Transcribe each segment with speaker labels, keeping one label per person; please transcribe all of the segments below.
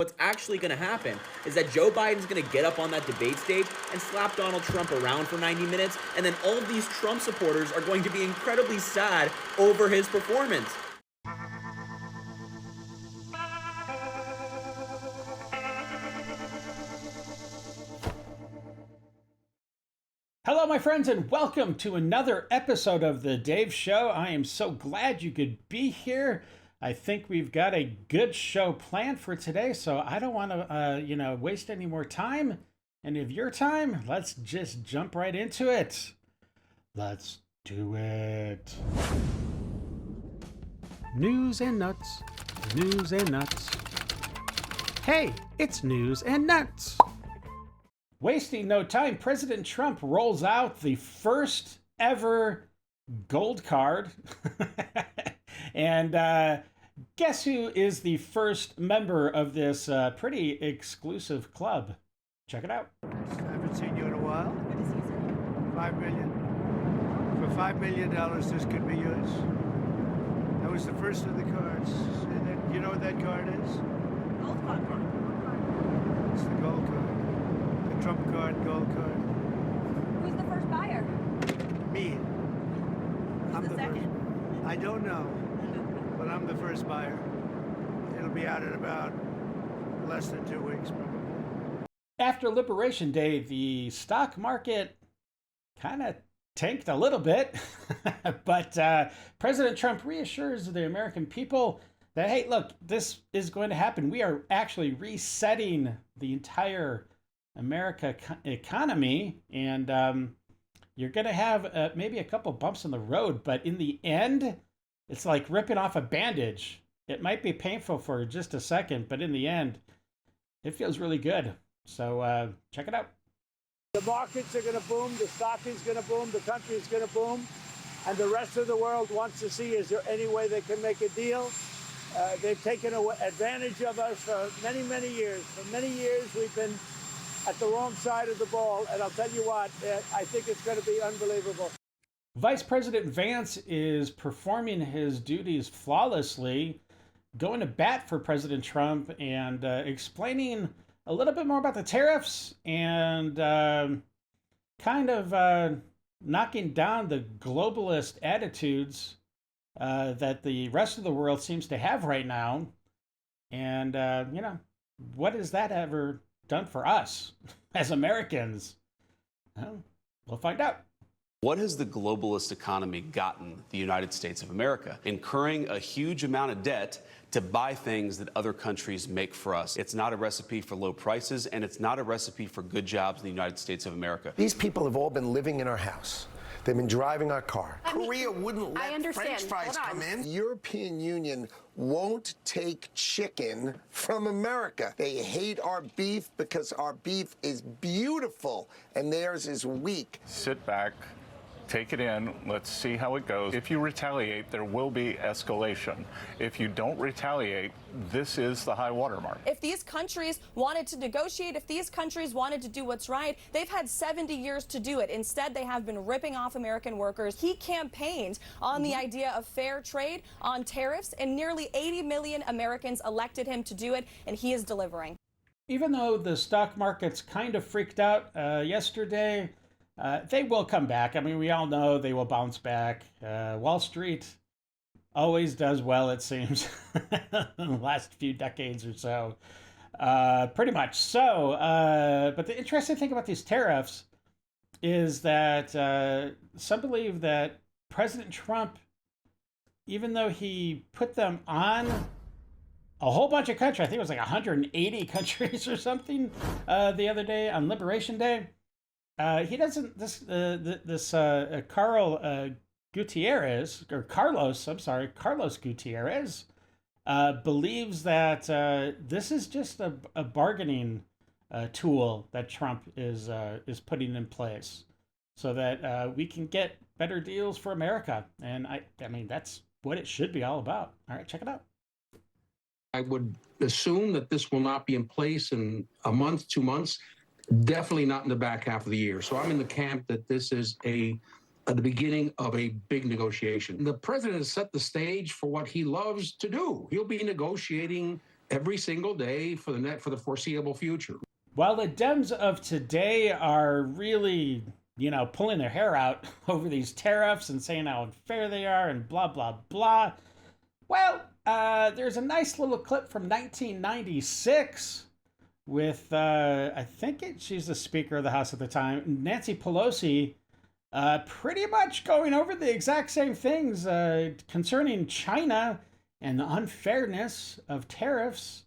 Speaker 1: what's actually going to happen is that Joe Biden's going to get up on that debate stage and slap Donald Trump around for 90 minutes, and then all of these Trump supporters are going to be incredibly sad over his performance.
Speaker 2: Hello, my friends, and welcome to another episode of The Dave Show. I am so glad you could be here. I think we've got a good show planned for today, so I don't want to, waste any more time. And of your time, let's just jump right into it. Let's do it. News and nuts. News and nuts. Hey, it's news and nuts. Wasting no time, President Trump rolls out the first ever gold card. And guess who is the first member of this pretty exclusive club? Check it out.
Speaker 3: I haven't seen you in a while. $5 million. For $5 million, this could be yours. That was the first of the cards. You know what that card is?
Speaker 4: Gold card.
Speaker 3: It's the gold card. Trump card, gold card.
Speaker 4: Who's the first buyer?
Speaker 3: Me.
Speaker 4: Who's the second?
Speaker 3: I don't know, but I'm the first buyer. It'll be out in about less than 2 weeks, probably.
Speaker 2: After Liberation Day, the stock market kind of tanked a little bit, but President Trump reassures the American people that, hey, look, this is going to happen. We are actually resetting the entire America economy, and you're going to have maybe a couple bumps in the road, but in the end, it's like ripping off a bandage. It might be painful for just a second, but in the end, it feels really good. So check it out.
Speaker 3: The markets are going to boom, the stock is going to boom, the country is going to boom, and the rest of the world wants to see, is there any way they can make a deal? They've taken advantage of us for many, many years. For many years, we've been at the wrong side of the ball, and I'll tell you what, I think it's going to be unbelievable.
Speaker 2: Vice President Vance is performing his duties flawlessly, going to bat for President Trump and explaining a little bit more about the tariffs and kind of knocking down the globalist attitudes that the rest of the world seems to have right now. And, what has that ever done for us as Americans? Well, we'll find out.
Speaker 5: What has the globalist economy gotten the United States of America? Incurring a huge amount of debt to buy things that other countries make for us. It's not a recipe for low prices, and it's not a recipe for good jobs in the United States of America.
Speaker 6: These people have all been living in our house. They've been driving our car. Korea wouldn't let French fries come in. The European Union won't take chicken from America. They hate our beef because our beef is beautiful and theirs is weak.
Speaker 7: Sit back, take it in, let's see how it goes. If you retaliate, there will be escalation. If you don't retaliate, this is the high water mark.
Speaker 8: If these countries wanted to negotiate, if these countries wanted to do what's right, they've had 70 years to do it. Instead, they have been ripping off American workers. He campaigned on the idea of fair trade, on tariffs, and nearly 80 million Americans elected him to do it, and he is delivering.
Speaker 2: Even though the stock market's kind of freaked out yesterday, they will come back. I mean, we all know they will bounce back. Wall Street always does well, it seems, in the last few decades or so. Pretty much so. But the interesting thing about these tariffs is that some believe that President Trump, even though he put them on a whole bunch of countries, I think it was like 180 countries or something the other day on Liberation Day, he doesn't, Carlos Gutierrez, believes that this is just a bargaining tool that Trump is putting in place so that we can get better deals for America. And I mean, that's what it should be all about. All right, check it out.
Speaker 9: I would assume that this will not be in place in a month, 2 months, definitely not in the back half of the year. So I'm in the camp that this is the beginning of a big negotiation. The president has set the stage for what he loves to do. He'll be negotiating every single day for the foreseeable future.
Speaker 2: While the Dems of today are really, pulling their hair out over these tariffs and saying how unfair they are and blah, blah, blah, well, there's a nice little clip from 1996 with, I think she's the Speaker of the House at the time, Nancy Pelosi, pretty much going over the exact same things concerning China and the unfairness of tariffs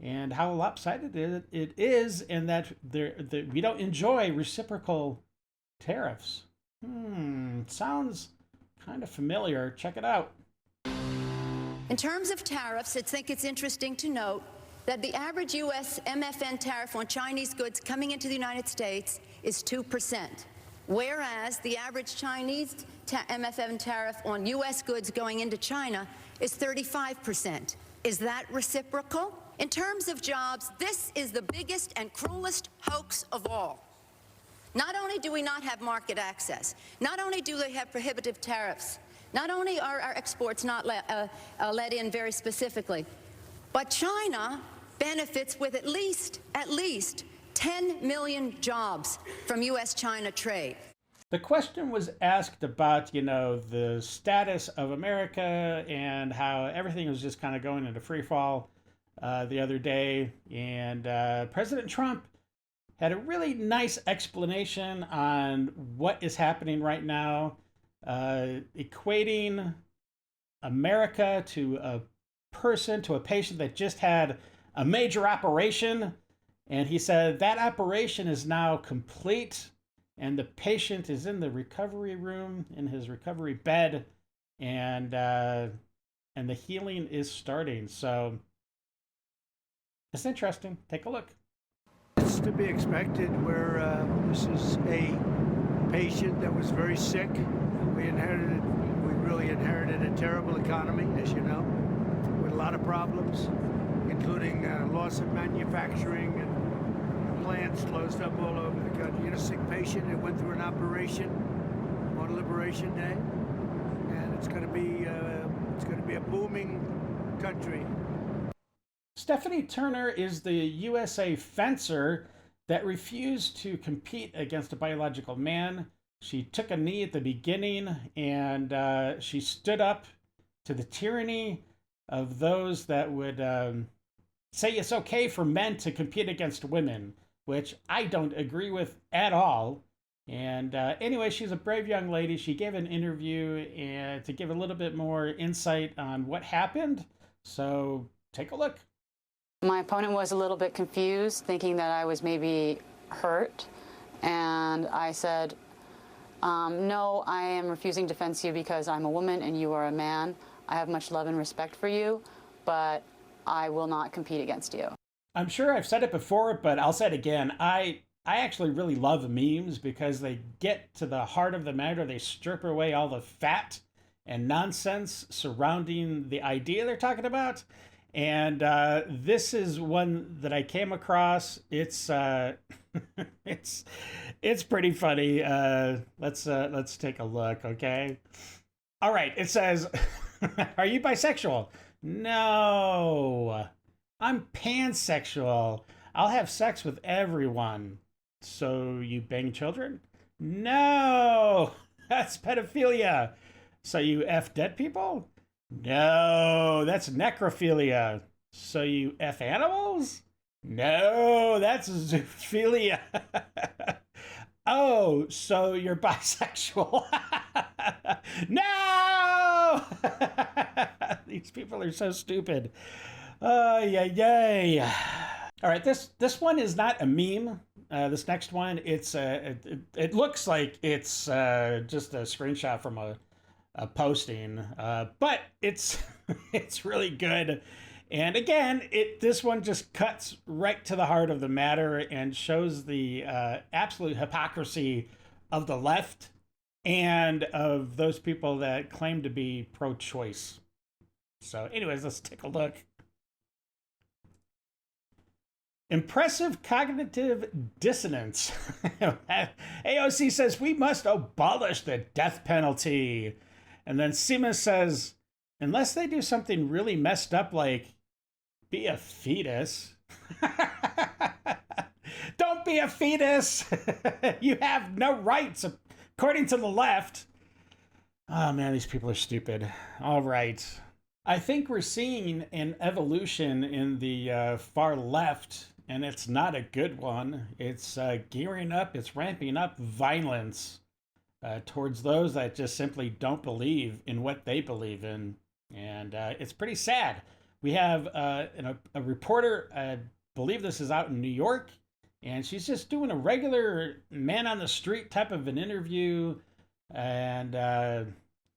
Speaker 2: and how lopsided it is, and that we don't enjoy reciprocal tariffs. Sounds kind of familiar. Check it out.
Speaker 10: In terms of tariffs, I think it's interesting to note that the average U.S. MFN tariff on Chinese goods coming into the United States is 2%, whereas the average Chinese MFN tariff on U.S. goods going into China is 35%. Is that reciprocal? In terms of jobs, this is the biggest and cruelest hoax of all. Not only do we not have market access, not only do they have prohibitive tariffs, not only are our exports not let in very specifically, but China benefits with at least 10 million jobs from U.S.-China trade.
Speaker 2: The question was asked about, the status of America and how everything was just kind of going into free fall the other day. And President Trump had a really nice explanation on what is happening right now, equating America to a patient that just had a major operation. And he said that operation is now complete, and the patient is in the recovery room, in his recovery bed, and the healing is starting. So it's interesting. Take a look.
Speaker 3: It's to be expected. This is a patient that was very sick. We really inherited a terrible economy, as you know, with a lot of problems, including loss of manufacturing and plants closed up all over the country. A sick patient that went through an operation on Liberation Day, and it's going to be a booming country.
Speaker 2: Stephanie Turner is the USA fencer that refused to compete against a biological man. She took a knee at the beginning, and she stood up to the tyranny of those that would say it's okay for men to compete against women, which I don't agree with at all. And anyway, she's a brave young lady. She gave an interview to give a little bit more insight on what happened. So take a look.
Speaker 11: My opponent was a little bit confused, thinking that I was maybe hurt. And I said, no, I am refusing to fence you because I'm a woman and you are a man. I have much love and respect for you, but I will not compete against you.
Speaker 2: I'm sure I've said it before, but I'll say it again. I actually really love memes because they get to the heart of the matter. They strip away all the fat and nonsense surrounding the idea they're talking about. And this is one that I came across. It's it's pretty funny. Let's take a look, okay? All right, it says, are you bisexual? No, I'm pansexual. I'll have sex with everyone. So you bang children? No, that's pedophilia. So you F dead people? No, that's necrophilia. So you F animals? No, that's zoophilia. Oh, so you're bisexual. No! These people are so stupid. Yay. All right, this one is not a meme. This next one, it looks like it's just a screenshot from a posting, but it's it's really good. And again, this one just cuts right to the heart of the matter and shows the absolute hypocrisy of the left and of those people that claim to be pro-choice. So anyways, let's take a look. Impressive cognitive dissonance. AOC says we must abolish the death penalty. And then Seamus says, unless they do something really messed up like be a fetus. Don't be a fetus. You have no rights, according to the left. Oh man, these people are stupid. All right. I think we're seeing an evolution in the far left, and it's not a good one. It's gearing up, it's ramping up violence towards those that just simply don't believe in what they believe in. And it's pretty sad. We have a reporter, I believe this is out in New York, and she's just doing a regular man on the street type of an interview. And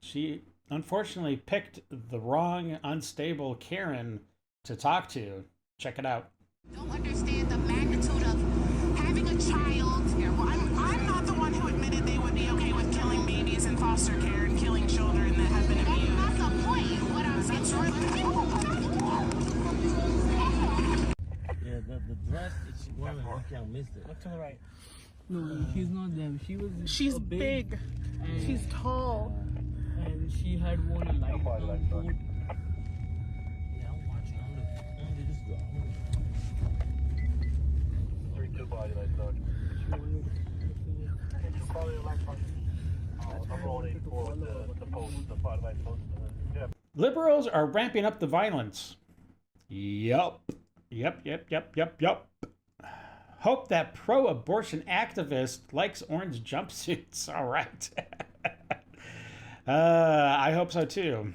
Speaker 2: she unfortunately picked the wrong, unstable Karen to talk to. Check it out.
Speaker 12: Don't understand the magnitude of having a child. Yeah, well, I'm not the one who admitted they would be okay with killing babies in foster care and killing children that have been abused. That's not the point. What I'm saying is
Speaker 13: yeah, the dress is woman. You can't miss it.
Speaker 14: Look to the right.
Speaker 13: No, she's not them.
Speaker 14: She's big. She's tall.
Speaker 13: And she had one light on board.
Speaker 14: Yeah, I'm watching. I'm gonna just go.
Speaker 15: 3-2 body light dog. I'm rolling for with the post, the body light post. Yeah.
Speaker 2: Liberals are ramping up the violence. Yup. Hope that pro-abortion activist likes orange jumpsuits. All right. I hope so too.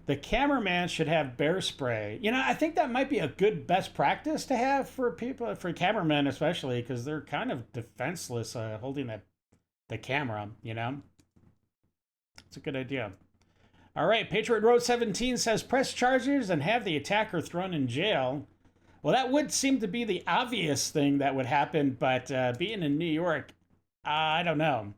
Speaker 2: The cameraman should have bear spray. You know, I think that might be a good best practice to have for people, for cameramen especially, because they're kind of defenseless holding the camera, you know? It's a good idea. All right, Patriot Road 17 says press charges and have the attacker thrown in jail. Well, that would seem to be the obvious thing that would happen, but being in New York, I don't know.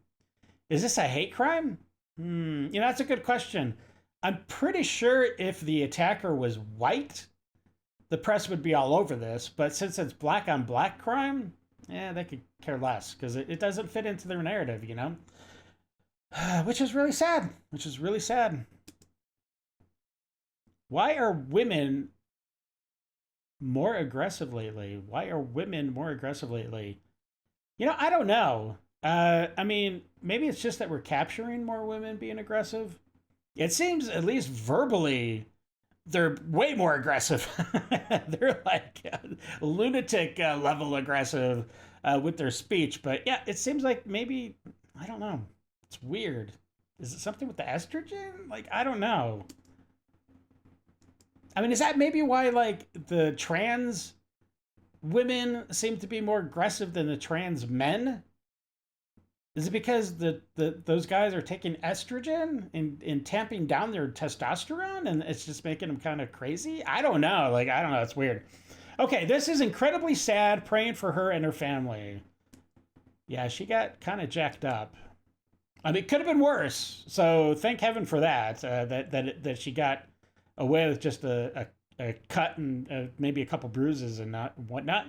Speaker 2: Is this a hate crime? You know, that's a good question. I'm pretty sure if the attacker was white, the press would be all over this. But since it's black on black crime, they could care less because it doesn't fit into their narrative, you know? Which is really sad. Why are women more aggressive lately? You know, I don't know. I mean, maybe it's just that we're capturing more women being aggressive. It seems, at least verbally, they're way more aggressive. They're like lunatic level aggressive with their speech. But yeah, it seems like maybe, I don't know. It's weird. Is it something with the estrogen? Like, I don't know. I mean, is that maybe why, like, the trans women seem to be more aggressive than the trans men? Is it because those guys are taking estrogen and tamping down their testosterone and it's just making them kind of crazy? I don't know. Like, I don't know. It's weird. Okay, this is incredibly sad. Praying for her and her family. Yeah, she got kind of jacked up. I mean, it could have been worse. So thank heaven for that. That she got away with just a cut and maybe a couple bruises and whatnot.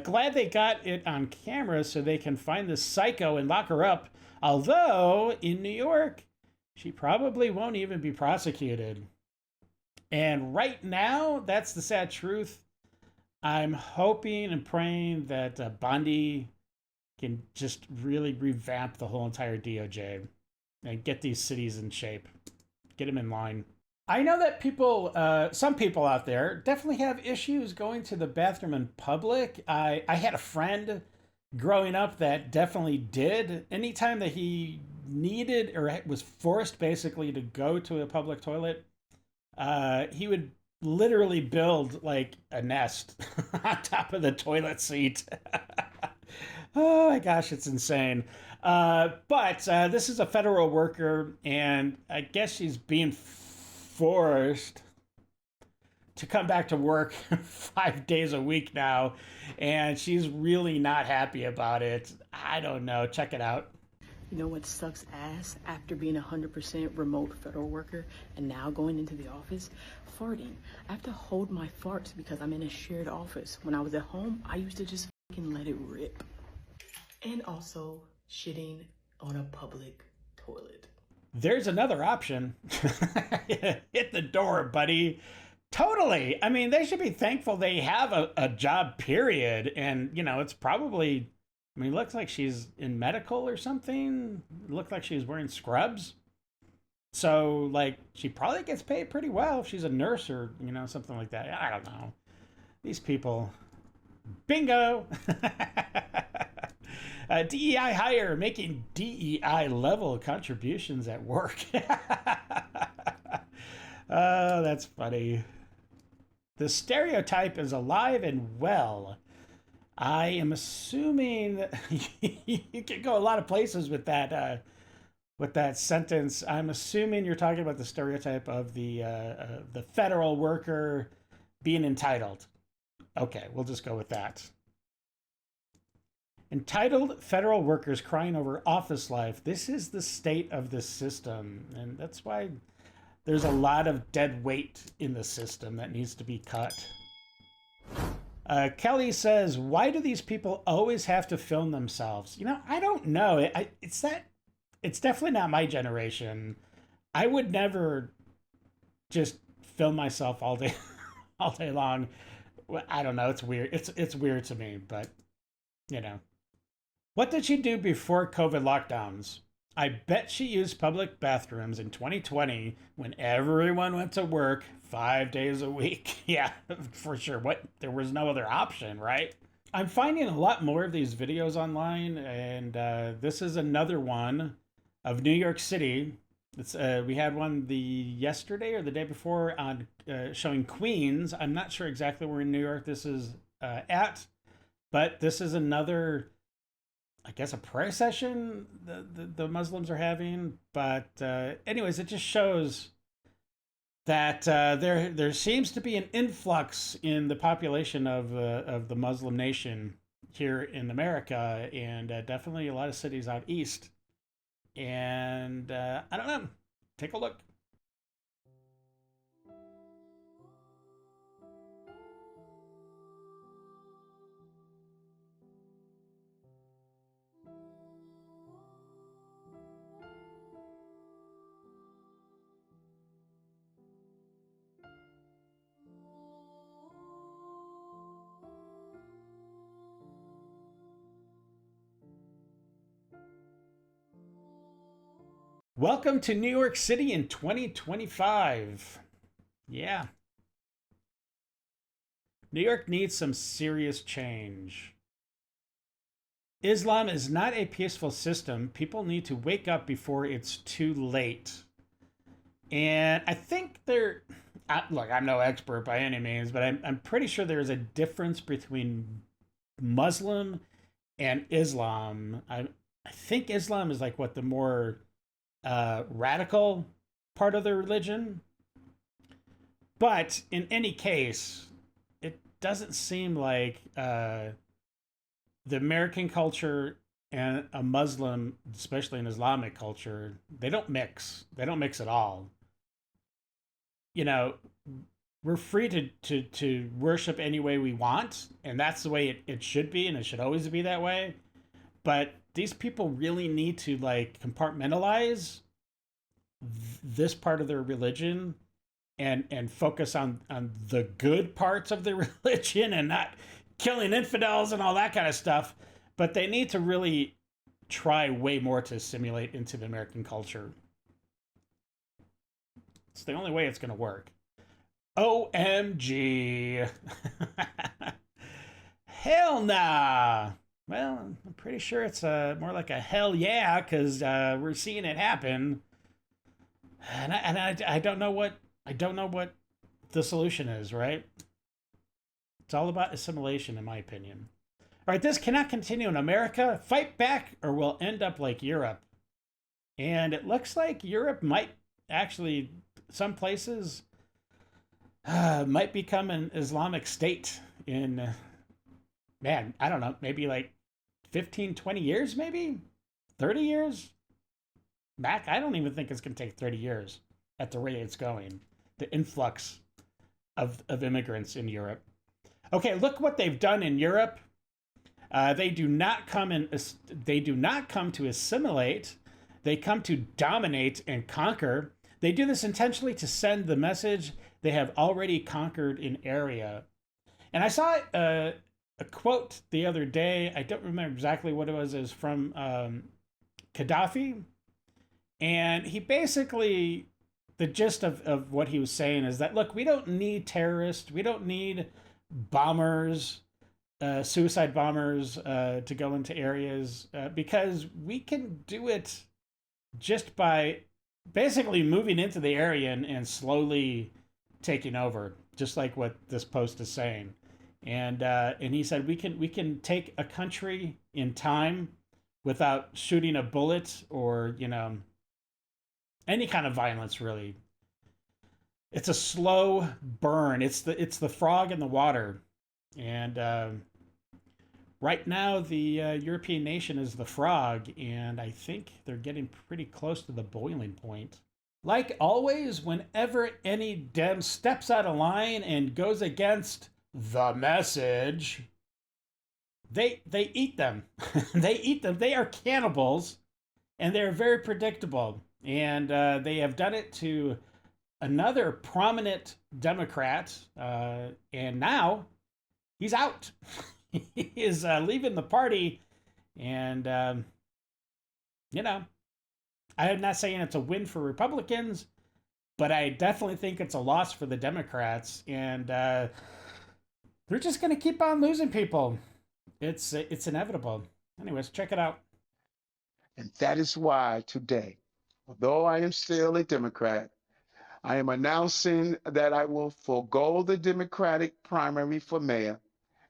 Speaker 2: Glad they got it on camera so they can find this psycho and lock her up. Although, in New York, she probably won't even be prosecuted. And right now, that's the sad truth. I'm hoping and praying that Bondi can just really revamp the whole entire DOJ and get these cities in shape. Get them in line. I know that people, some people out there definitely have issues going to the bathroom in public. I had a friend growing up that definitely did. Anytime that he needed or was forced basically to go to a public toilet, he would literally build like a nest on top of the toilet seat. Oh my gosh, it's insane. But this is a federal worker, and I guess she's being forced to come back to work 5 days a week now, and she's really not happy about it. I don't know. Check it out.
Speaker 16: You know what sucks ass after being 100% remote federal worker and now going into the office? Farting. I have to hold my farts because I'm in a shared office. When I was at home, I used to just fucking let it rip. And also shitting on a public toilet.
Speaker 2: There's another option. Hit the door, buddy. Totally. I mean, they should be thankful they have a job, period. And, you know, it's probably, I mean, it looks like she's in medical or something. It looked like she was wearing scrubs. So, like, she probably gets paid pretty well if she's a nurse or, you know, something like that. I don't know. These people. Bingo! DEI hire, making DEI level contributions at work. Oh, that's funny. The stereotype is alive and well. I am assuming that you can go a lot of places with that sentence. I'm assuming you're talking about the stereotype of the federal worker being entitled. Okay, we'll just go with that. Entitled federal workers crying over office life. This is the state of the system, and that's why there's a lot of dead weight in the system that needs to be cut. Kelly says, why do these people always have to film themselves? You know, I don't know. It's definitely not my generation. I would never just film myself all day long. I don't know. It's weird. It's weird to me, but you know. What did she do before COVID lockdowns? I bet she used public bathrooms in 2020 when everyone went to work 5 days a week. Yeah, for sure. There was no other option, right? I'm finding a lot more of these videos online, and this is another one of New York City. We had one yesterday or the day before on showing Queens. I'm not sure exactly where in New York this is at, but this is another, I guess, a prayer session the Muslims are having. But anyways, it just shows that there seems to be an influx in the population of the Muslim nation here in America, and definitely a lot of cities out east. And I don't know. Take a look. Welcome to New York City in 2025. Yeah. New York needs some serious change. Islam is not a peaceful system. People need to wake up before it's too late. And I think look, I'm no expert by any means, but I'm pretty sure there's a difference between Muslim and Islam. I think Islam is like the more radical part of the religion. But in any case, it doesn't seem like the American culture and a Muslim, especially an Islamic culture, they don't mix. They don't mix at all. You know, we're free to worship any way we want, and that's the way it should be, and it should always be that way. But these people really need to compartmentalize this part of their religion and focus on the good parts of the religion and not killing infidels and all that kind of stuff. But they need to really try way more to assimilate into the American culture. It's the only way it's going to work. OMG. Hell nah. Well, I'm pretty sure it's more like a hell yeah, because we're seeing it happen. And I don't know what the solution is, right? It's all about assimilation, in my opinion. All right, this cannot continue in America. Fight back, or we'll end up like Europe. And it looks like Europe might actually, some places, might become an Islamic state in, man, I don't know, maybe like 15, 20 years, maybe? 30 years? Mac, I don't even think it's going to take 30 years at the rate it's going. The influx of immigrants in Europe. Okay, look what they've done in Europe. They do not come to assimilate. They come to dominate and conquer. They do this intentionally to send the message they have already conquered an area. And I saw a quote the other day. I don't remember exactly what it was. It was from Gaddafi. And he basically, the gist of what he was saying is that, look, we don't need terrorists. We don't need bombers, suicide bombers to go into areas because we can do it just by basically moving into the area and slowly taking over, just like what this post is saying. And he said we can take a country in time without shooting a bullet or, you know, any kind of violence, really. It's a slow burn. It's the frog in the water. And right now, the European nation is the frog, and I think they're getting pretty close to the boiling point. Like always, whenever any Dem steps out of line and goes against the message, they eat them. They eat them. They are cannibals, and they're very predictable. And they have done it to another prominent Democrat, and now he's out. He is leaving the party, and you know, I'm not saying it's a win for Republicans, but I definitely think it's a loss for the Democrats, and they're just going to keep on losing people. It's inevitable. Anyways, check it out.
Speaker 17: And that is why today, although I am still a Democrat, I am announcing that I will forego the Democratic primary for mayor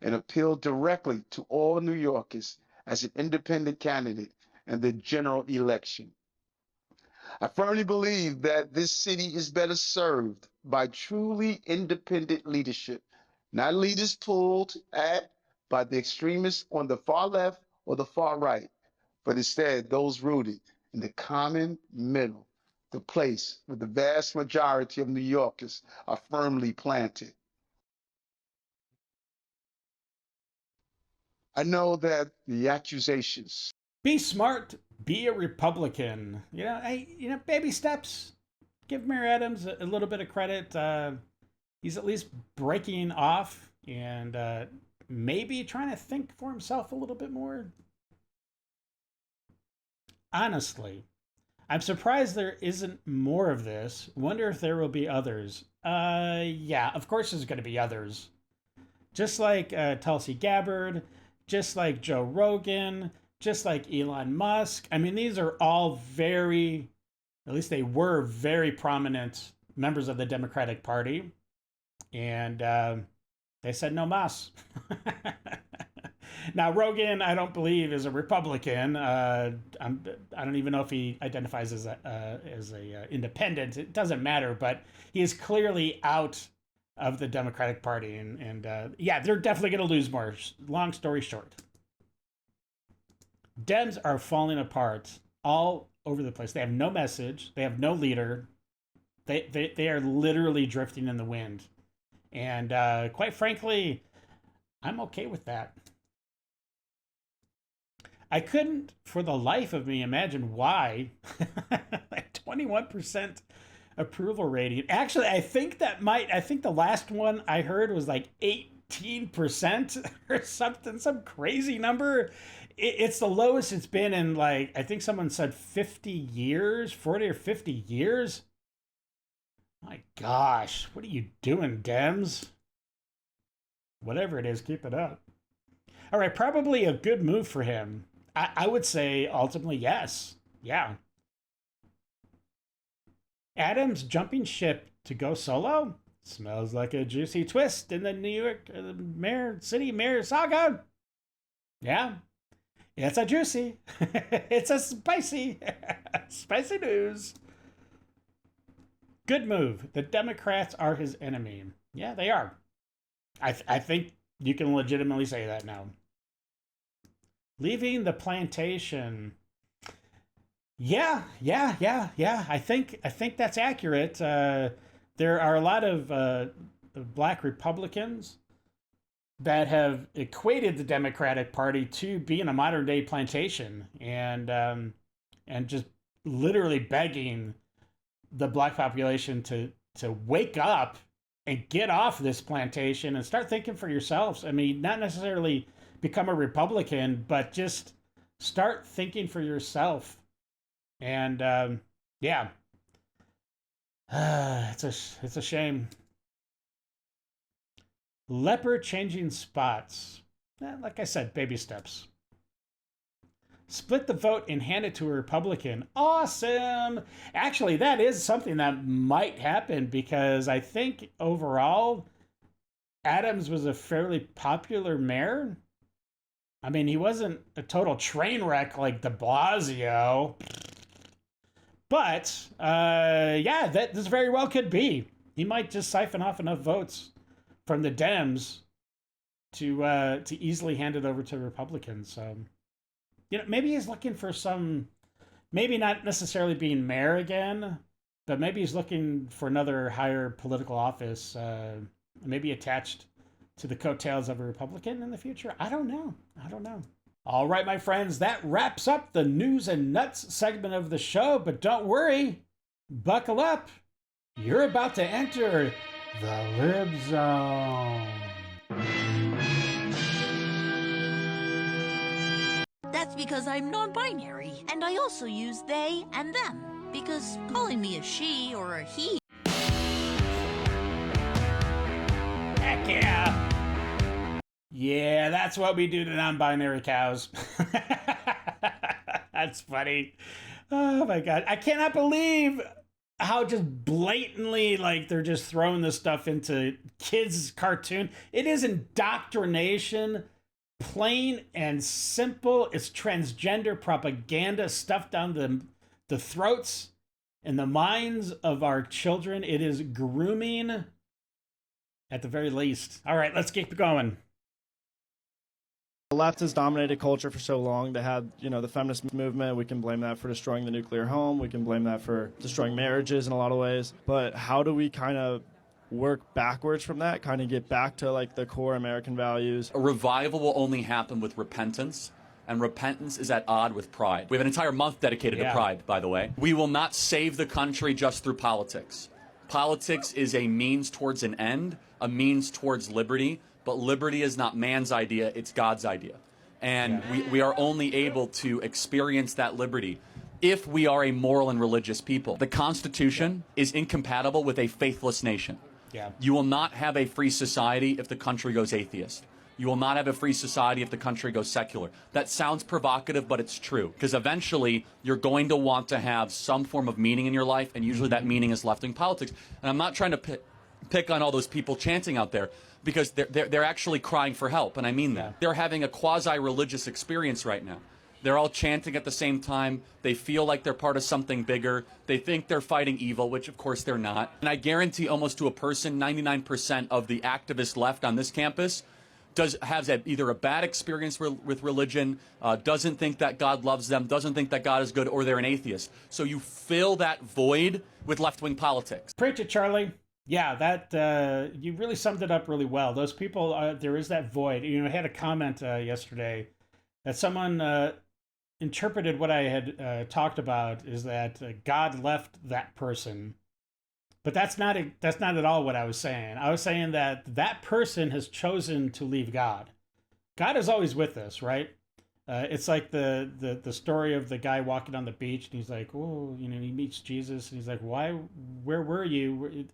Speaker 17: and appeal directly to all New Yorkers as an independent candidate in the general election. I firmly believe that this city is better served by truly independent leadership, not leaders pulled at by the extremists on the far left or the far right, but instead those rooted in the common middle, the place where the vast majority of New Yorkers are firmly planted. I know that the accusations.
Speaker 2: Be smart, be a Republican. Baby steps. Give Mayor Adams a little bit of credit. He's at least breaking off and maybe trying to think for himself a little bit more. Honestly, I'm surprised there isn't more of this. Wonder if there will be others. Yeah, of course there's going to be others. Just like Tulsi Gabbard, just like Joe Rogan, just like Elon Musk. I mean, these are all very, at least they were very prominent members of the Democratic Party. And they said no mas. Now, Rogan, I don't believe, is a Republican. I don't even know if he identifies as a independent. It doesn't matter, but he is clearly out of the Democratic Party. And yeah, they're definitely going to lose more. Long story short. Dems are falling apart all over the place. They have no message. They have no leader. They are literally drifting in the wind. And quite frankly, I'm okay with that. I couldn't, for the life of me, imagine why. Like 21% approval rating. Actually, I think the last one I heard was like 18% or something, some crazy number. It's the lowest it's been in, like, I think someone said 50 years, 40 or 50 years. My gosh, what are you doing, Dems? Whatever it is, keep it up. All right, probably a good move for him. I would say ultimately yes. Yeah. Adams jumping ship to go solo? Smells like a juicy twist in the New York City mayor saga. Yeah. It's a juicy. It's a spicy. Spicy news. Good move. The Democrats are his enemy. Yeah, they are. I think you can legitimately say that now. Leaving the plantation. Yeah. I think that's accurate. There are a lot of black Republicans that have equated the Democratic Party to being a modern day plantation and just literally begging the black population to wake up and get off this plantation and start thinking for yourselves. I mean, not necessarily become a Republican, but just start thinking for yourself. And yeah, it's a shame. Leopard changing spots. Like I said, baby steps. Split the vote and hand it to a Republican. Awesome. Actually, that is something that might happen because I think overall, Adams was a fairly popular mayor. I mean, he wasn't a total train wreck like de Blasio. But, yeah, this very well could be. He might just siphon off enough votes from the Dems to easily hand it over to Republicans. So, you know, maybe he's looking for some, maybe not necessarily being mayor again, but maybe he's looking for another higher political office, maybe attached to the coattails of a Republican in the future. I don't know. All right, my friends, that wraps up the news and nuts segment of the show, but don't worry, buckle up. You're about to enter the Lib Zone.
Speaker 18: That's because I'm non-binary, and I also use they and them, because calling me a she or a he...
Speaker 2: Heck yeah! Yeah, that's what we do to non-binary cows. That's funny. Oh my God. I cannot believe how just blatantly, like, they're just throwing this stuff into kids' cartoon. It is indoctrination, plain and simple. It's transgender propaganda stuffed down the throats and the minds of our children. It is grooming at the very least. All right, let's keep going.
Speaker 19: The left has dominated culture for so long. They had, the feminist movement. We can blame that for destroying the nuclear home. We can blame that for destroying marriages in a lot of ways. But how do we kind of work backwards from that, kind of get back to like the core American values?
Speaker 20: A revival will only happen with repentance, and repentance is at odd with pride. We have an entire month dedicated to pride, by the way. We will not save the country just through politics. Politics is a means towards an end, a means towards liberty. But liberty is not man's idea, it's God's idea. And we are only able to experience that liberty if we are a moral and religious people. The Constitution is incompatible with a faithless nation. You will not have a free society if the country goes atheist. You will not have a free society if the country goes secular. That sounds provocative, but it's true. Because eventually, you're going to want to have some form of meaning in your life, and usually that meaning is left-wing politics. And I'm not trying to pick on all those people chanting out there, because they're actually crying for help, and I mean that. They're having a quasi-religious experience right now. They're all chanting at the same time. They feel like they're part of something bigger. They think they're fighting evil, which of course they're not. And I guarantee almost to a person, 99% of the activist left on this campus has either a bad experience with religion, doesn't think that God loves them, doesn't think that God is good, or they're an atheist. So you fill that void with left-wing politics.
Speaker 2: Preach it, Charlie. Yeah, that you really summed it up really well. Those people, there is that void. I had a comment yesterday that someone interpreted what I had talked about is that God left that person, but that's not at all what I was saying. I was saying that person has chosen to leave God. God is always with us, right? It's like the story of the guy walking on the beach, and he's like, oh, he meets Jesus, and he's like, where were you?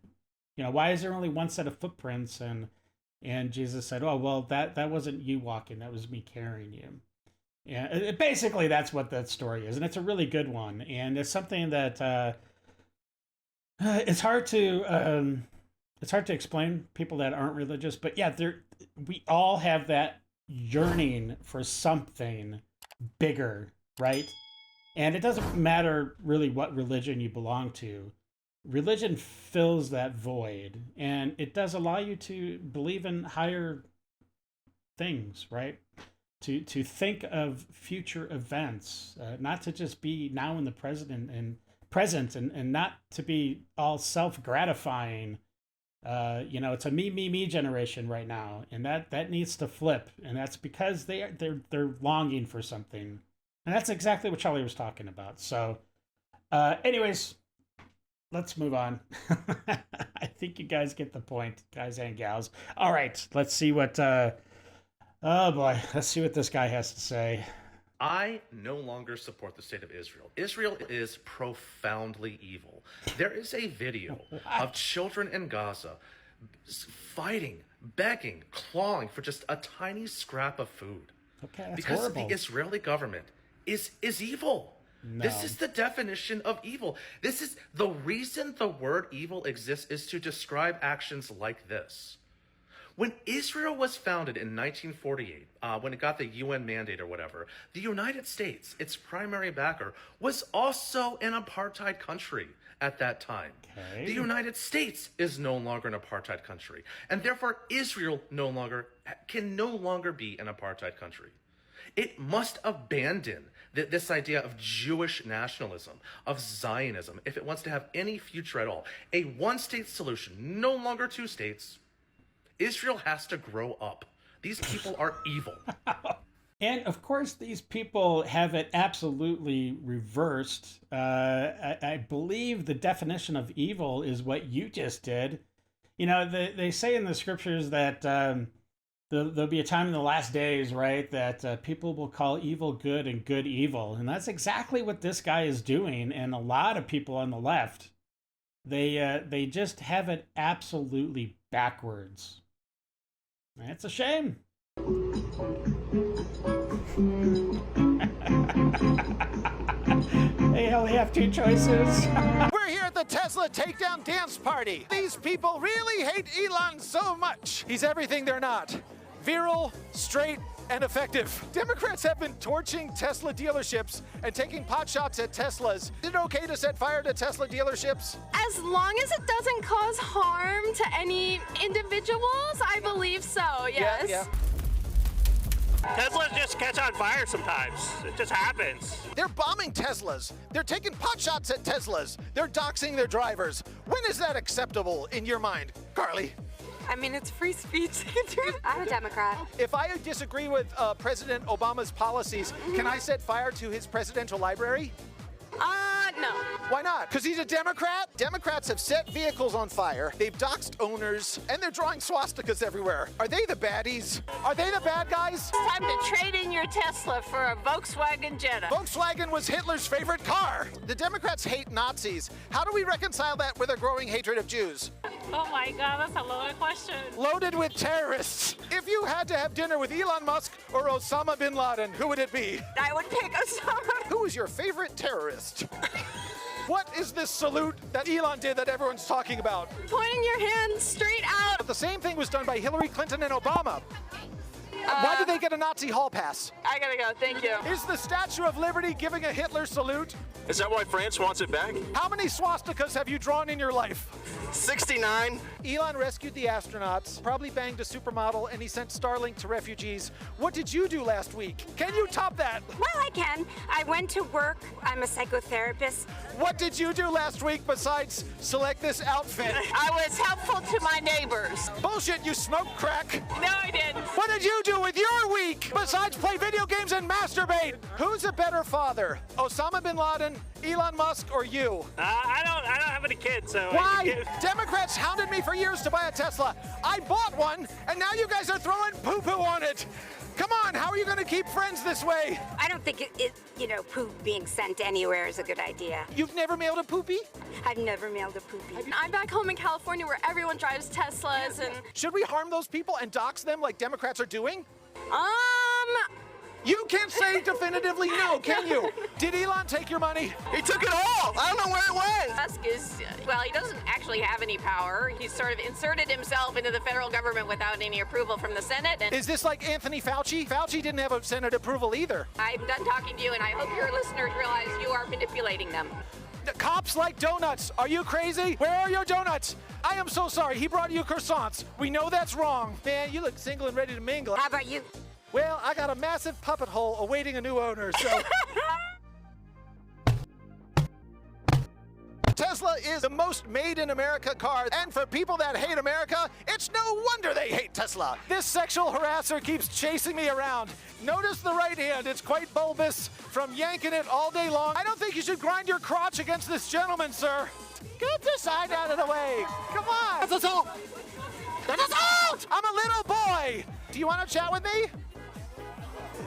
Speaker 2: Why is there only one set of footprints? And Jesus said, oh, well, that wasn't you walking. That was me carrying you. Yeah, basically, that's what that story is. And it's a really good one. And it's something that it's hard to explain people that aren't religious. But yeah, we all have that yearning for something bigger, right? And it doesn't matter really what religion you belong to. Religion fills that void, and it does allow you to believe in higher things, right? To think of future events, not to just be now in the present and not to be all self-gratifying. It's a me generation right now, and that needs to flip, and that's because they're longing for something, and that's exactly what Charlie was talking about. So, anyways. Let's move on. I think you guys get the point, guys and gals. All right, let's see what, oh boy, let's see what this guy has to say.
Speaker 21: I no longer support the state of Israel. Israel is profoundly evil. There is a video of children in Gaza fighting, begging, clawing for just a tiny scrap of food.
Speaker 2: Okay, that's
Speaker 21: because
Speaker 2: horrible.
Speaker 21: the Israeli government is evil.
Speaker 2: No.
Speaker 21: This is the definition of evil. This is the reason the word evil exists, is to describe actions like this. When Israel was founded in 1948, when it got the UN mandate or whatever, the United States, its primary backer, was also an apartheid country at that time.
Speaker 2: Okay.
Speaker 21: The United States is no longer an apartheid country, and therefore Israel can no longer be an apartheid country. It must abandon this idea of Jewish nationalism, of Zionism, if it wants to have any future at all. A one-state solution, no longer two states. Israel has to grow up. These people are evil.
Speaker 2: And of course, these people have it absolutely reversed. I believe the definition of evil is what you just did. You know, they say in the scriptures that there'll be a time in the last days, right, that people will call evil good and good evil. And that's exactly what this guy is doing. And a lot of people on the left, they just have it absolutely backwards. It's a shame. They only have two choices.
Speaker 22: We're here at the Tesla takedown dance party. These people really hate Elon so much. He's everything they're not. Virile, straight, and effective. Democrats have been torching Tesla dealerships and taking pot shots at Teslas. Is it okay to set fire to Tesla dealerships?
Speaker 23: As long as it doesn't cause harm to any individuals, I believe so, yes.
Speaker 22: Yeah.
Speaker 15: Teslas just catch on fire sometimes. It just happens.
Speaker 22: They're bombing Teslas. They're taking pot shots at Teslas. They're doxing their drivers. When is that acceptable in your mind, Carly?
Speaker 23: I mean, it's free speech. I'm a Democrat.
Speaker 22: If I disagree with President Obama's policies, can I set fire to his presidential library?
Speaker 23: No.
Speaker 22: Why not? Because he's a Democrat? Democrats have set vehicles on fire, they've doxed owners, and they're drawing swastikas everywhere. Are they the baddies? Are they the bad guys?
Speaker 23: Time to trade in your Tesla for a Volkswagen Jetta.
Speaker 22: Volkswagen was Hitler's favorite car. The Democrats hate Nazis. How do we reconcile that with a growing hatred of Jews?
Speaker 23: Oh my God, that's a loaded question.
Speaker 22: Loaded with terrorists. If you had to have dinner with Elon Musk or Osama bin Laden, who would it be?
Speaker 23: I would pick Osama.
Speaker 22: Who is your favorite terrorist? What is this salute that Elon did that everyone's talking about?
Speaker 23: Pointing your hand straight out.
Speaker 22: But the same thing was done by Hillary Clinton and Obama. Why did they get a Nazi hall pass?
Speaker 23: I gotta go, thank you.
Speaker 22: Is the Statue of Liberty giving a Hitler salute?
Speaker 15: Is that why France wants it back?
Speaker 22: How many swastikas have you drawn in your life?
Speaker 15: 69.
Speaker 22: Elon rescued the astronauts, probably banged a supermodel, and he sent Starlink to refugees. What did you do last week? Can you top that?
Speaker 23: Well, I can. I went to work. I'm a psychotherapist.
Speaker 22: What did you do last week besides select this outfit?
Speaker 23: I was helpful to my neighbors.
Speaker 22: Bullshit, you smoke crack.
Speaker 23: No, I didn't.
Speaker 22: What did you do with your week besides play video games and masturbate? Who's a better father, Osama bin Laden, Elon Musk, or you?
Speaker 15: I don't have any kids, so.
Speaker 22: Why? Democrats hounded me for years to buy a Tesla. I bought one, and now you guys are throwing poo-poo on it. Come on, how are you going to keep friends this way?
Speaker 23: I don't think poop being sent anywhere is a good idea.
Speaker 22: You've never mailed a poopy?
Speaker 23: I've never mailed a poopy. I'm back home in California where everyone drives Teslas and...
Speaker 22: Should we harm those people and dox them like Democrats are doing? You can't say definitively no, can you? Did Elon take your money?
Speaker 15: He took it all. I don't know where it went.
Speaker 23: Musk is, well, he doesn't actually have any power. He sort of inserted himself into the federal government without any approval from the Senate. And
Speaker 22: is this like Anthony Fauci? Fauci didn't have a Senate approval either.
Speaker 23: I'm done talking to you, and I hope your listeners realize you are manipulating them.
Speaker 22: The cops like donuts. Are you crazy? Where are your donuts? I am so sorry. He brought you croissants. We know that's wrong. Man, you look single and ready to mingle.
Speaker 23: How about you?
Speaker 22: Well, I got a massive puppet hole awaiting a new owner, so... Tesla is the most made in America car, and for people that hate America, it's no wonder they hate Tesla. This sexual harasser keeps chasing me around. Notice the right hand, it's quite bulbous from yanking it all day long. I don't think you should grind your crotch against this gentleman, sir. Get the sign out of the way. Come on. That's assault. That's assault. I'm a little boy. Do you want to chat with me?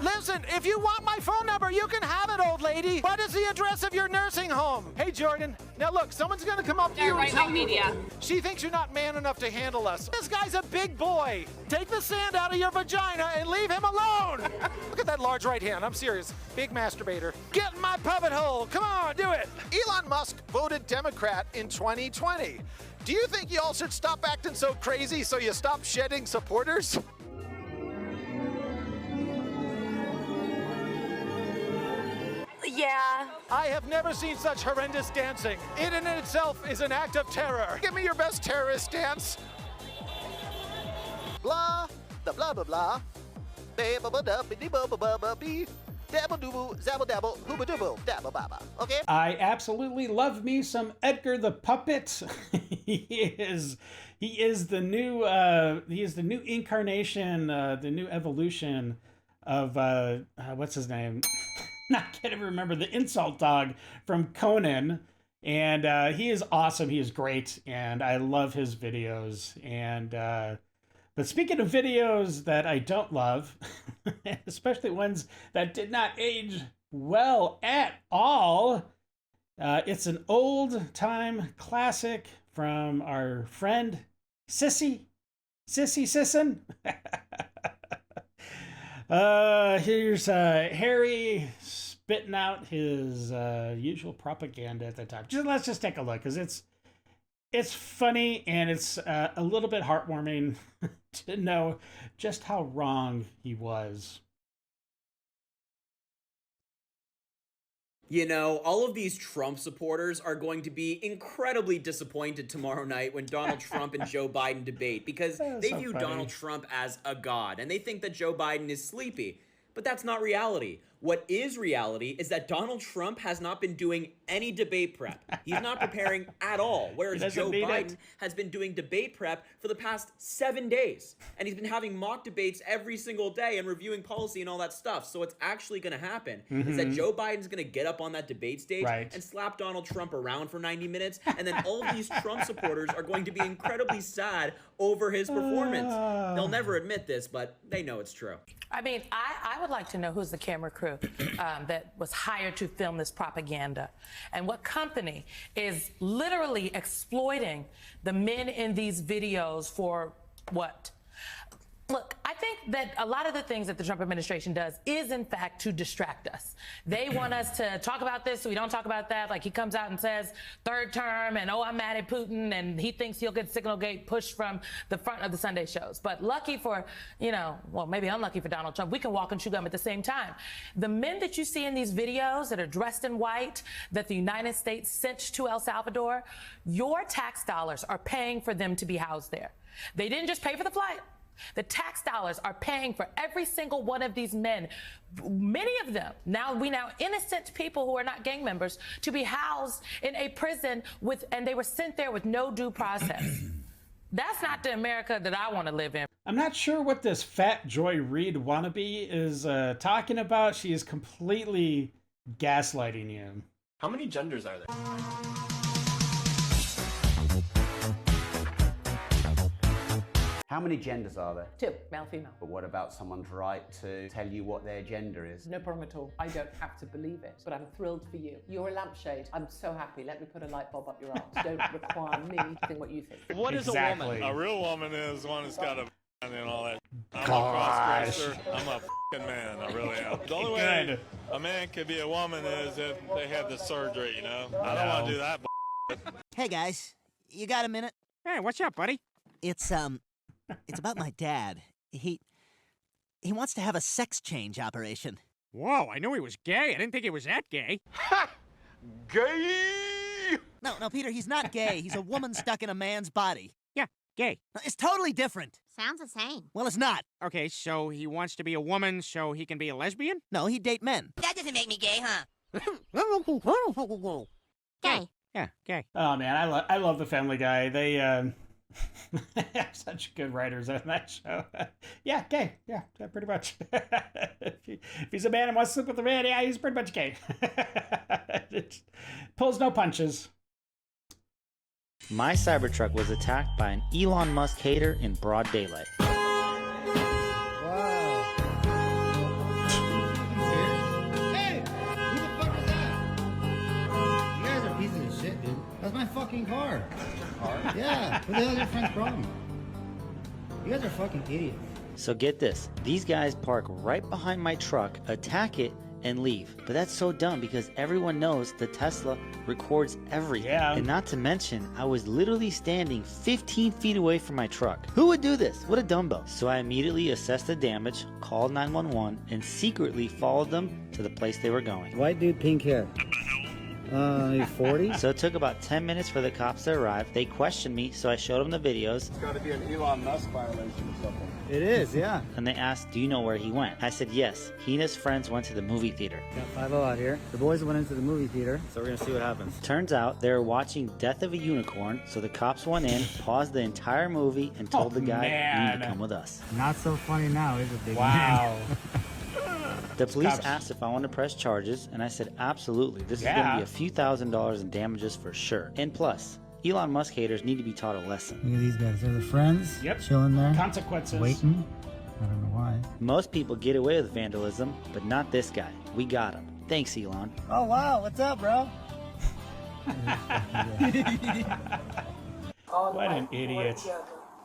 Speaker 22: Listen, if you want my phone number, you can have it, old lady. What is the address of your nursing home? Hey, Jordan. Now, look, someone's going to come up to you and tell you. She thinks you're not man enough to handle us. This guy's a big boy. Take the sand out of your vagina and leave him alone. Look at that large right hand. I'm serious. Big masturbator. Get in my puppet hole. Come on, do it. Elon Musk voted Democrat in 2020. Do you think y'all should stop acting so crazy so you stop shedding supporters?
Speaker 23: Yeah.
Speaker 22: I have never seen such horrendous dancing. It in itself is an act of terror. Give me your best terrorist dance. Blah, the blah, blah, blah. Okay?
Speaker 2: I absolutely love me some Edgar the Puppet. he is the new incarnation, the new evolution of what's his name? I can't even remember, the insult dog from Conan. And he is awesome. He is great. And I love his videos. And but speaking of videos that I don't love, especially ones that did not age well at all, it's an old time classic from our friend Sissy Sisson. Here's Harry spitting out his usual propaganda at the time. Let's just take a look, because it's funny and it's a little bit heartwarming to know just how wrong he was.
Speaker 1: You know, all of these Trump supporters are going to be incredibly disappointed tomorrow night when Donald Trump and Joe Biden debate, because they view Donald Trump as a god, and they think that Joe Biden is sleepy. But that's not reality. What is reality is that Donald Trump has not been doing any debate prep. He's not preparing at all, whereas Joe Biden has been doing debate prep for the past 7 days. And he's been having mock debates every single day and reviewing policy and all that stuff. So what's actually going to happen is that Joe Biden's going to get up on that debate stage and slap Donald Trump around for 90 minutes. And then all of these Trump supporters are going to be incredibly sad over his performance. They'll never admit this, but they know it's true.
Speaker 4: I mean, I would like to know who's the camera crew that was hired to film this propaganda, and what company is literally exploiting the men in these videos for what? Look, I think that a lot of the things that the Trump administration does is, in fact, to distract us. They want us to talk about this so we don't talk about that. Like, he comes out and says, third term, and, oh, I'm mad at Putin, and he thinks he'll get Signalgate pushed from the front of the Sunday shows. But lucky for, you know, well, maybe unlucky for Donald Trump, we can walk and chew gum at the same time. The men that you see in these videos that are dressed in white, that the United States sent to El Salvador, your tax dollars are paying for them to be housed there. They didn't just pay for the flight. The tax dollars are paying for every single one of these men, many of them, now innocent people who are not gang members, to be housed in a prison and they were sent there with no due process. That's not the America that I want to live in.
Speaker 2: I'm not sure what this Fat Joy Reid wannabe is talking about. She is completely gaslighting you.
Speaker 5: How many genders are there?
Speaker 24: How many genders are there?
Speaker 25: 2, male, female.
Speaker 24: But what about someone's right to tell you what their gender is?
Speaker 25: No problem at all. I don't have to believe it, but I'm thrilled for you. You're a lampshade. I'm so happy. Let me put a light bulb up your arse. Don't require me to think what you think.
Speaker 26: What is a woman? A real woman is one that's got a and all that. I'm a cross-dresser. I'm a f***ing man. I really am. The only way a man can be a woman is if they have the surgery, you know? I don't want to do that
Speaker 27: Hey, guys. You got a minute?
Speaker 28: Hey, what's up, buddy?
Speaker 27: It's about my dad. He wants to have a sex change operation.
Speaker 28: Whoa, I knew he was gay. I didn't think he was that gay.
Speaker 27: Ha! Gay! No, Peter, he's not gay. He's a woman stuck in a man's body.
Speaker 28: Yeah, gay.
Speaker 27: It's totally different.
Speaker 18: Sounds the same.
Speaker 27: Well, it's not.
Speaker 28: Okay, so he wants to be a woman so he can be a lesbian?
Speaker 27: No, he'd date men.
Speaker 18: That doesn't make me gay, huh?
Speaker 28: Gay. Yeah, gay.
Speaker 2: Oh, man, I love the Family Guy. They have such good writers on that show. Yeah, gay. Yeah, pretty much. If he's a man and wants to sleep with a man, yeah, he's pretty much gay. It pulls no punches.
Speaker 3: My Cybertruck was attacked by an Elon Musk hater in broad daylight.
Speaker 14: That's my fucking car. Yeah, what the hell is your friend's problem? You guys are fucking idiots.
Speaker 3: So get this, these guys park right behind my truck, attack it, and leave. But that's so dumb because everyone knows the Tesla records everything. Yeah. And not to mention, I was literally standing 15 feet away from my truck. Who would do this? What a dumbo. So I immediately assessed the damage, called 911, and secretly followed them to the place they were going.
Speaker 14: White dude, pink hair. He's 40?
Speaker 3: So it took about 10 minutes for the cops to arrive. They questioned me, so I showed them the videos.
Speaker 5: It's got to be an Elon Musk violation or something.
Speaker 14: It is, yeah.
Speaker 3: And they asked, do you know where he went? I said, yes. He and his friends went to the movie theater.
Speaker 14: Got 5-0 out here. The boys went into the movie theater, so we're going to see what happens.
Speaker 3: Turns out they were watching Death of a Unicorn, so the cops went in, paused the entire movie, and told the guy, you need to come with us.
Speaker 14: Not so funny now, is it, big
Speaker 2: Wow.
Speaker 3: The police asked if I wanted to press charges, and I said absolutely. This is going to be a few $1,000s in damages for sure. And plus, Elon Musk haters need to be taught a lesson.
Speaker 14: Look at these guys. They're the friends.
Speaker 2: Yep.
Speaker 14: Chilling there.
Speaker 2: Consequences.
Speaker 14: Waiting. I don't know why.
Speaker 3: Most people get away with vandalism, but not this guy. We got him. Thanks, Elon.
Speaker 14: Oh, wow. What's up, bro?
Speaker 2: What an idiot.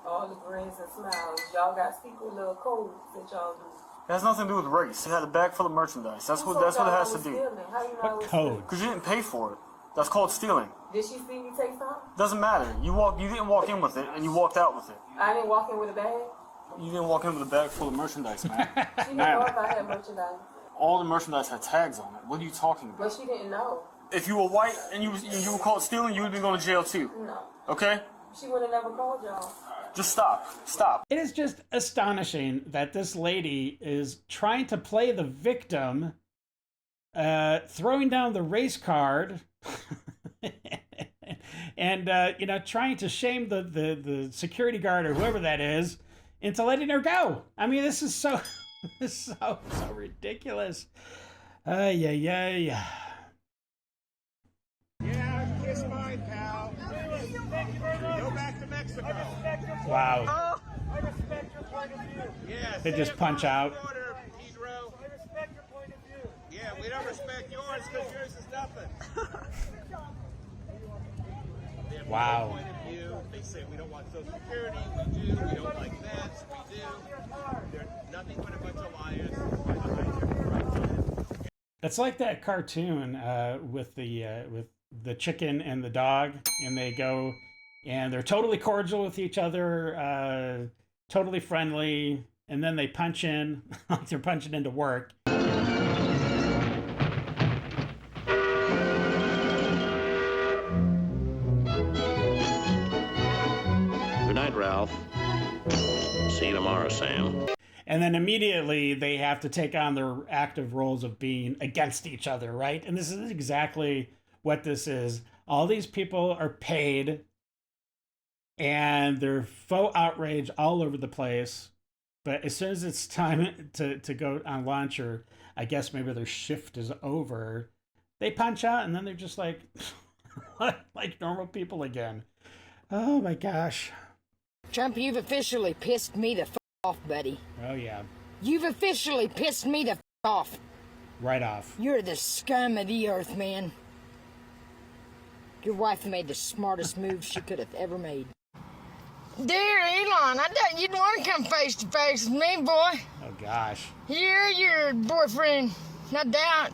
Speaker 6: All the grins and smiles. Y'all got secret little codes that y'all do.
Speaker 7: It has nothing to do with race. It had a bag full of merchandise. That's what it has to do.
Speaker 6: What
Speaker 2: code?
Speaker 7: Because you didn't pay for it. That's called stealing.
Speaker 6: Did she see me take some?
Speaker 7: Doesn't matter. You didn't walk in with it, and you walked out with it.
Speaker 6: I didn't walk in with a bag.
Speaker 7: You didn't walk in with a bag full of merchandise, man.
Speaker 6: She didn't know if I had merchandise.
Speaker 7: All the merchandise had tags on it. What are you talking about?
Speaker 6: But she didn't know.
Speaker 7: If you were white and you were caught stealing, you would have been going to jail too.
Speaker 6: No.
Speaker 7: Okay?
Speaker 6: She would have never called y'all.
Speaker 7: Just stop. Stop.
Speaker 2: It is just astonishing that this lady is trying to play the victim, throwing down the race card, and trying to shame the security guard or whoever that is into letting her go. I mean, this is so so ridiculous. Yeah.
Speaker 8: Yeah, kiss mine, pal. Go back to Mexico.
Speaker 2: Wow.
Speaker 8: I respect your point of view. Yeah,
Speaker 2: They just punch out.
Speaker 8: I respect your point of view. Yeah, we don't respect yours because yours is nothing. They have
Speaker 2: Wow.
Speaker 8: no point of view. They say we don't want Social Security. We do. We don't like this. We do. They're nothing but a bunch of liars.
Speaker 2: It's like that cartoon with the chicken and the dog, and they go and they're totally cordial with each other, totally friendly, and then they punch in, like they're punching into work.
Speaker 9: Good night, Ralph. See you tomorrow, Sam.
Speaker 2: And then immediately they have to take on their active roles of being against each other, right? And this is exactly what this is. All these people are paid, and they're faux outrage all over the place. But as soon as it's time to go on lunch, or I guess maybe their shift is over, they punch out, and then they're just like, like normal people again. Oh my gosh.
Speaker 10: Trump, you've officially pissed me the off, buddy.
Speaker 2: Oh yeah.
Speaker 10: You've officially pissed me the off.
Speaker 2: Right off.
Speaker 10: You're the scum of the earth, man. Your wife made the smartest move she could have ever made. Dear Elon, I thought you'd want to come face to face with me, boy.
Speaker 2: Oh gosh.
Speaker 10: You're your boyfriend, no doubt.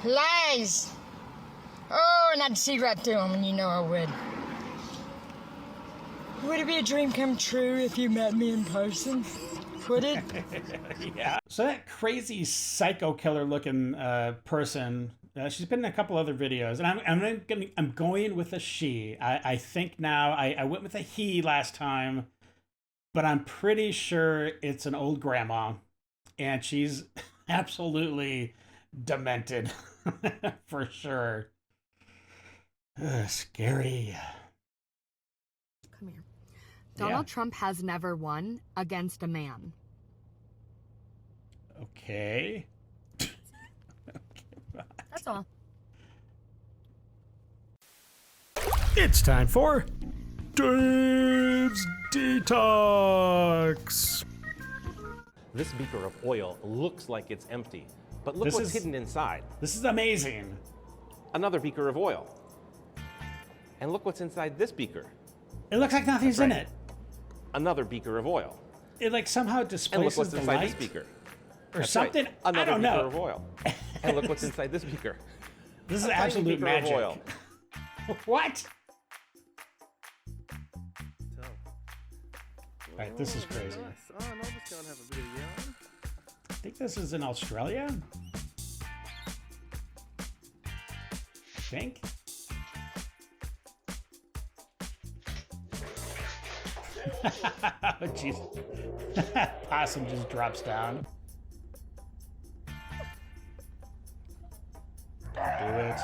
Speaker 10: Lies. Oh, and I'd see right through them, and you know I would. Would it be a dream come true if you met me in person? Would it?
Speaker 2: Yeah. So that crazy psycho killer looking person, she's been in a couple other videos, and I'm going with a she. I think now I went with a he last time, but I'm pretty sure it's an old grandma, and she's absolutely demented for sure. Scary.
Speaker 11: Come here. Donald Trump has never won against a man.
Speaker 2: Okay.
Speaker 11: That's all.
Speaker 2: It's time for Dave's Detox.
Speaker 12: This beaker of oil looks like it's empty, but look what's hidden inside.
Speaker 2: This is amazing.
Speaker 12: Another beaker of oil. And look what's inside this beaker.
Speaker 2: It looks like nothing's in it.
Speaker 12: Another beaker of oil.
Speaker 2: It like somehow
Speaker 12: And look
Speaker 2: displaces
Speaker 12: what's
Speaker 2: the
Speaker 12: inside
Speaker 2: light.
Speaker 12: this beaker.
Speaker 2: Or
Speaker 12: That's
Speaker 2: something.
Speaker 12: Right. Another
Speaker 2: I don't
Speaker 12: beaker
Speaker 2: know.
Speaker 12: of oil. And look what's inside this beaker.
Speaker 2: This is
Speaker 12: A tiny
Speaker 2: absolute
Speaker 12: beaker of
Speaker 2: magic.
Speaker 12: oil.
Speaker 2: What? All right, this is crazy. I think this is in Australia. I think. Oh, jeez. Possum just drops down. Don't do it.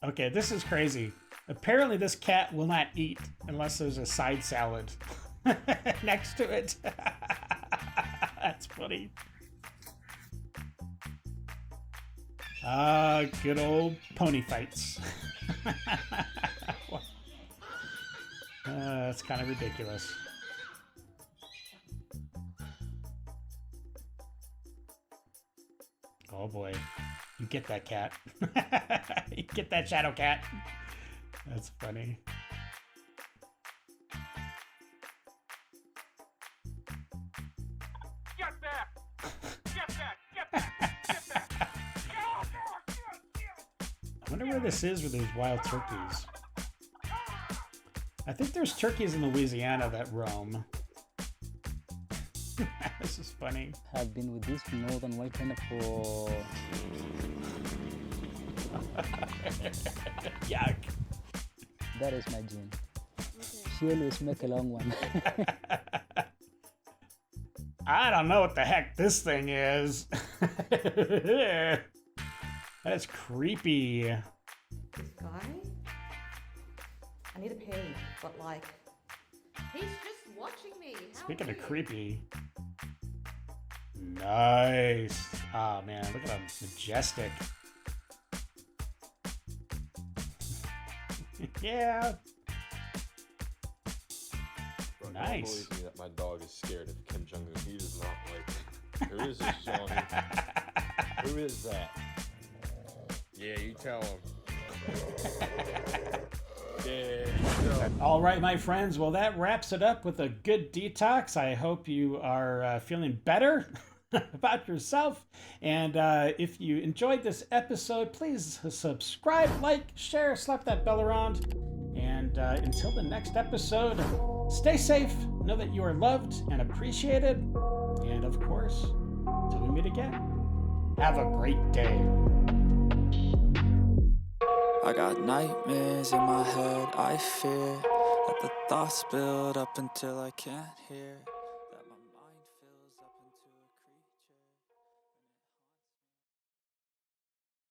Speaker 2: Okay, this is crazy. Apparently this cat will not eat unless there's a side salad next to it. That's funny. Good old pony fights. That's kind of ridiculous. Oh boy. You get that cat. You get that shadow cat. That's funny.
Speaker 8: Get back! Get back! Get back! Get back!
Speaker 2: I wonder where this is with these wild turkeys. I think there's turkeys in Louisiana that roam. This is funny.
Speaker 13: Have been with this northern white panda for...
Speaker 2: Yuck.
Speaker 13: That is my gene. She always make a long one.
Speaker 2: I don't know what the heck this thing is. That is creepy.
Speaker 15: This guy? I need a pee, but like... He's just watching me.
Speaker 2: Speaking of creepy. Nice. Oh man, look at him. Majestic. Yeah.
Speaker 16: Bro,
Speaker 2: Nice.
Speaker 16: Don't believe me that my dog is scared of Kim Jong-un. He does not like him. Who is this Johnny? Who is that? Yeah, you tell him. Yeah,
Speaker 2: All right, my friends. Well, that wraps it up with a good detox. I hope you are feeling better about yourself. And if you enjoyed this episode, please subscribe, like, share, slap that bell around. And until the next episode, stay safe. Know that you are loved and appreciated. And of course, till we meet again, have a great day.
Speaker 17: I got nightmares in my head, I fear that the thoughts build up until I can't hear.